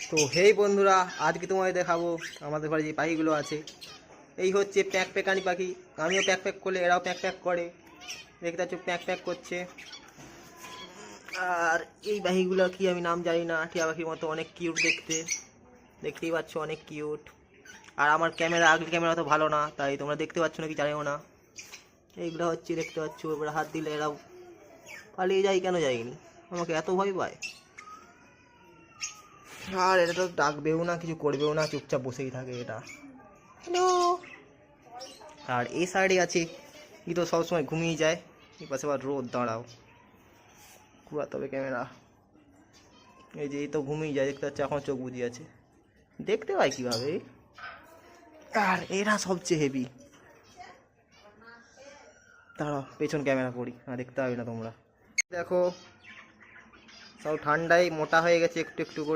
তো হেই বন্ধুরা, আজকে তোমাদের দেখাবো আমাদের ঘরে যে পাখিগুলো আছে। এই হচ্ছে প্যাক প্যাকানি পাখি। আমিও প্যাক প্যাক করলে এরাও প্যাক প্যাক করে। দেখতে পাচ্ছ প্যাক প্যাক করছে। আর এই পাখিগুলো কি আমি নাম জানি না, টিয়া পাখির মতো অনেক কিউট দেখতে, দেখতেই পাচ্ছ অনেক কিউট। আর আমার ক্যামেরা, আগের ক্যামেরা তো ভালো না, তাই তোমরা দেখতে পাচ্ছ নাকি জানিও না। এইগুলো হচ্ছে দেখতে পাচ্ছ, এবার হাত দিলে এরাও পালিয়ে যায়। কেন যায়নি, আমাকে এত ভয় পায়। আর এটা তো ডাকবেও না, কিছু করবেও না, চুপচাপ বসেই থাকে এটা। হ্যালো। আর এই সাইডে আছে ই, তো সবসময় ঘুমিয়ে যায়। এই পাশে আবার রোদ, দাঁড়াও ঘুরাতে হবে ক্যামেরা। এই যে এই তো ঘুমিয়ে যায়, দেখতে পাচ্ছে এখন চোখ বুঝিয়ে আছে, দেখতে পাই কীভাবে। আর এরা সবচেয়ে হেভি। দাঁড়াও পেছন ক্যামেরা করি, না দেখতে পাবে না তোমরা। দেখো সব ঠান্ডায় মোটা হয়ে গেছে একটু একটু করে।